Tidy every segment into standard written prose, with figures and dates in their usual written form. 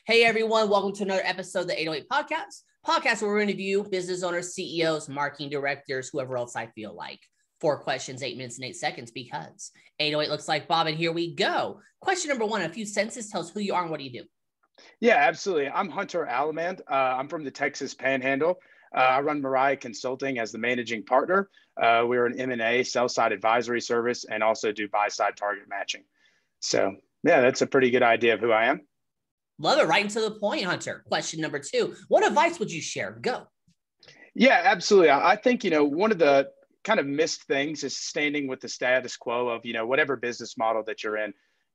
Hey everyone, welcome to another episode of the 808 podcast where we interview business owners, CEOs, marketing directors, whoever else I feel like. 4 questions, 8 minutes and 8 seconds because 808 looks like Bob, and here we go. Question number 1, a few sentences, tell us who you are and what do you do? Yeah, absolutely. I'm Hunter Allemand. I'm from the Texas Panhandle. I run Moriah Consulting as the managing partner. We're an M&A sell-side advisory service and also do buy-side target matching. So yeah, that's a pretty good idea of who I am. Love it. Right into the point, Hunter. Question number 2, what advice would you share? Go. Yeah, absolutely. I think, one of the kind of missed things is standing with the status quo of, whatever business model that you're in.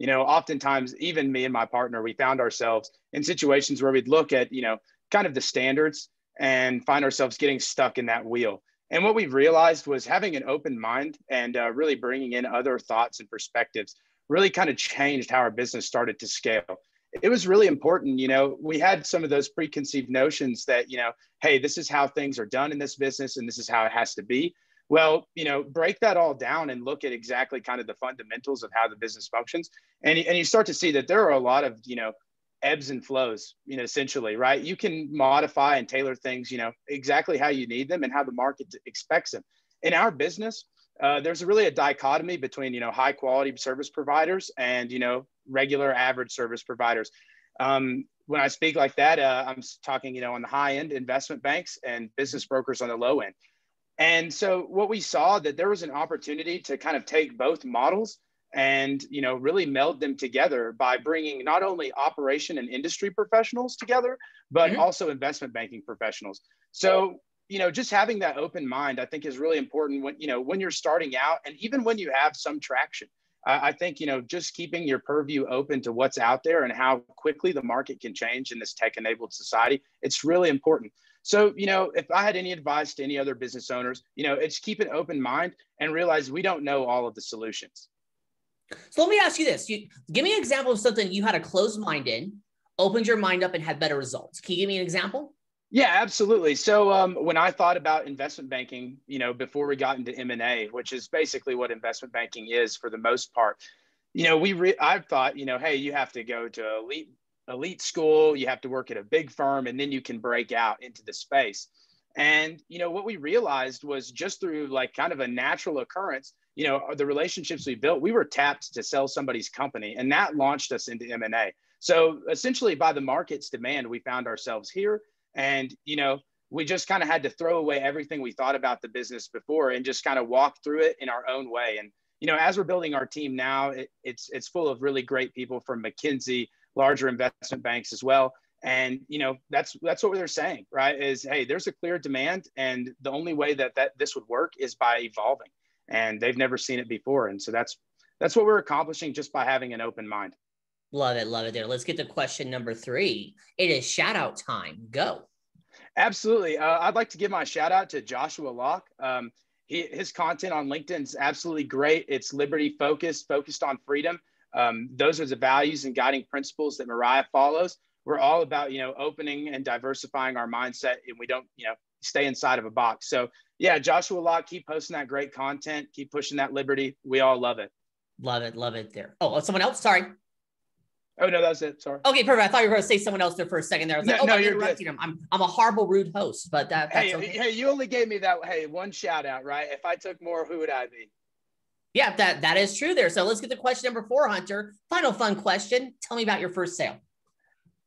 Oftentimes, even me and my partner, we found ourselves in situations where we'd look at, kind of the standards and find ourselves getting stuck in that wheel. And what we've realized was having an open mind and really bringing in other thoughts and perspectives really kind of changed how our business started to scale. It was really important. We had some of those preconceived notions that, hey, this is how things are done in this business and this is how it has to be. Well, break that all down and look at exactly kind of the fundamentals of how the business functions. And you start to see that there are a lot of, ebbs and flows, essentially, right? You can modify and tailor things, exactly how you need them and how the market expects them. In our business, there's really a dichotomy between, high quality service providers and, regular average service providers. When I speak like that, I'm talking, on the high end investment banks and business brokers on the low end. And so what we saw that there was an opportunity to kind of take both models and, really meld them together by bringing not only operation and industry professionals together, but also investment banking professionals. So, just having that open mind, I think is really important when you're starting out and even when you have some traction. I think, just keeping your purview open to what's out there and how quickly the market can change in this tech-enabled society, it's really important. So, if I had any advice to any other business owners, it's keep an open mind and realize we don't know all of the solutions. So let me ask you this. Give me an example of something you had a closed mind in, opened your mind up and had better results. Can you give me an example? Yeah, absolutely. So when I thought about investment banking, before we got into M&A, which is basically what investment banking is for the most part, I thought, hey, you have to go to elite school, you have to work at a big firm, and then you can break out into the space. And, what we realized was just through like kind of a natural occurrence, the relationships we built, we were tapped to sell somebody's company, and that launched us into M&A. So essentially by the market's demand, we found ourselves here. And, we just kind of had to throw away everything we thought about the business before and just kind of walk through it in our own way. And, as we're building our team now, it's full of really great people from McKinsey, larger investment banks as well. And, that's what they're saying, right? Is, hey, there's a clear demand. And the only way that this would work is by evolving. And they've never seen it before. And so that's what we're accomplishing just by having an open mind. Love it. Love it there. Let's get to question number 3. It is shout out time. Go. Absolutely. I'd like to give my shout out to Joshua Locke. His content on LinkedIn is absolutely great. It's liberty focused on freedom. Those are the values and guiding principles that Moriah follows. We're all about, opening and diversifying our mindset, and we don't, stay inside of a box. So yeah, Joshua Locke, keep posting that great content, keep pushing that liberty. We all love it. Love it. Love it there. Oh, someone else. Sorry. Oh, no, that was it. Sorry. Okay, perfect. I thought you were going to say someone else there for a second there. I was like, no, I'm you're interrupting him. I'm a horrible, rude host, but that's okay. Hey, you only gave me that, one shout out, right? If I took more, who would I be? Yeah, that is true there. So let's get to question number 4, Hunter. Final fun question. Tell me about your first sale.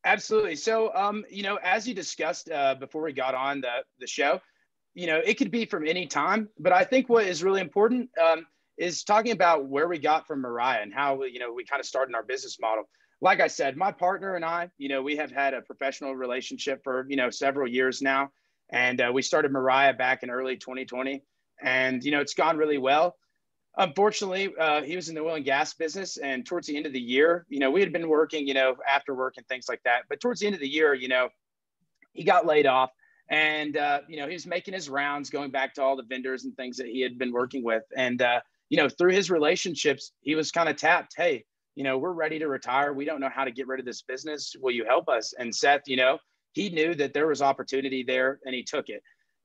Absolutely. So, as you discussed before we got on the show, it could be from any time, but I think what is really important is talking about where we got from Moriah and how, we kind of started our business model. Like I said, my partner and I, we have had a professional relationship for, several years now. And we started Moriah back in early 2020. And, it's gone really well. Unfortunately, he was in the oil and gas business. And towards the end of the year, we had been working, after work and things like that. But towards the end of the year, he got laid off. And, he was making his rounds, going back to all the vendors and things that he had been working with. And, through his relationships, he was kind of tapped, hey, we're ready to retire. We don't know how to get rid of this business. Will you help us? And Seth, he knew that there was opportunity there and he took it.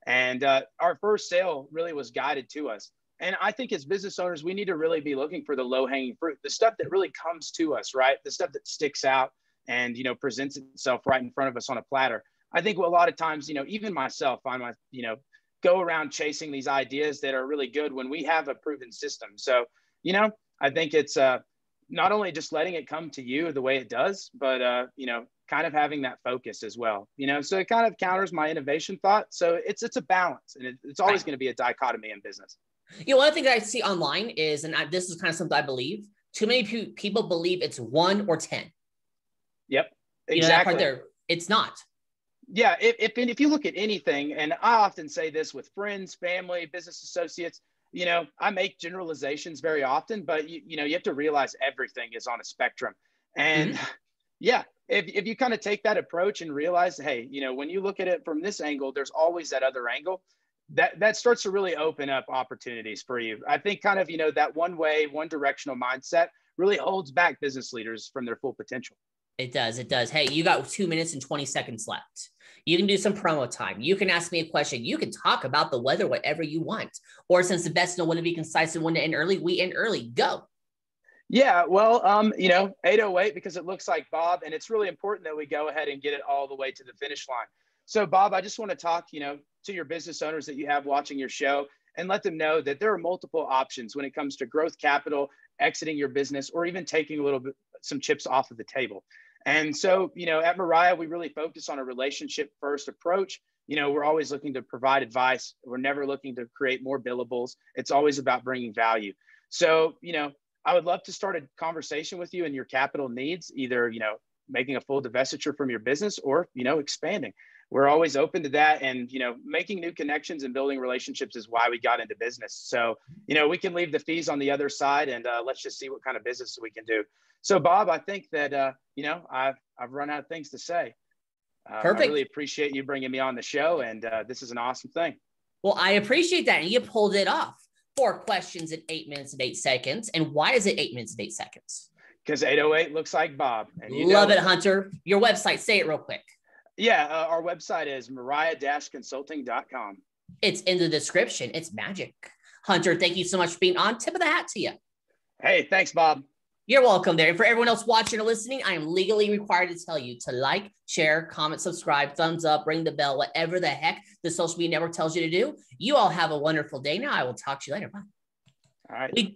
And our first sale really was guided to us. And I think as business owners, we need to really be looking for the low hanging fruit, the stuff that really comes to us, right? The stuff that sticks out, and, presents itself right in front of us on a platter. I think a lot of times, even myself, go around chasing these ideas that are really good when we have a proven system. So, I think it's not only just letting it come to you the way it does, but, kind of having that focus as well, so it kind of counters my innovation thought. So it's a balance, and it's always going to be a dichotomy in business. One thing that I see online is, and this is kind of something I believe, too many people believe it's 1 or 10. Yep, exactly. That part there, it's not. Yeah, if you look at anything, and I often say this with friends, family, business associates, I make generalizations very often, but you have to realize everything is on a spectrum. And yeah, if you kind of take that approach and realize, hey, when you look at it from this angle, there's always that other angle, that starts to really open up opportunities for you. I think kind of, that one way, one directional mindset really holds back business leaders from their full potential. It does. It does. Hey, you got 2 minutes and 20 seconds left. You can do some promo time. You can ask me a question. You can talk about the weather, whatever you want. Or since the best know when to be concise and when to end early, we end early. Go. Yeah, well, 8:08 because it looks like Bob, and it's really important that we go ahead and get it all the way to the finish line. So, Bob, I just want to talk, to your business owners that you have watching your show, and let them know that there are multiple options when it comes to growth capital, exiting your business, or even taking some chips off of the table. And so, at Moriah, we really focus on a relationship first approach. We're always looking to provide advice. We're never looking to create more billables. It's always about bringing value. So, I would love to start a conversation with you and your capital needs, either, making a full divestiture from your business or, expanding. We're always open to that. And, making new connections and building relationships is why we got into business. So, we can leave the fees on the other side, and let's just see what kind of business we can do. So, Bob, I think that, I've run out of things to say. Perfect. I really appreciate you bringing me on the show, and this is an awesome thing. Well, I appreciate that. And you pulled it off. 4 questions in 8 minutes and 8 seconds. And why is it 8 minutes and 8 seconds? Because 8:08 looks like Bob. And love it, Hunter. Your website, say it real quick. Yeah, our website is moriah-consulting.com. It's in the description. It's magic. Hunter, thank you so much for being on. Tip of the hat to you. Hey, thanks, Bob. You're welcome there. And for everyone else watching or listening, I am legally required to tell you to like, share, comment, subscribe, thumbs up, ring the bell, whatever the heck the social media network tells you to do. You all have a wonderful day now. I will talk to you later. Bye. All right.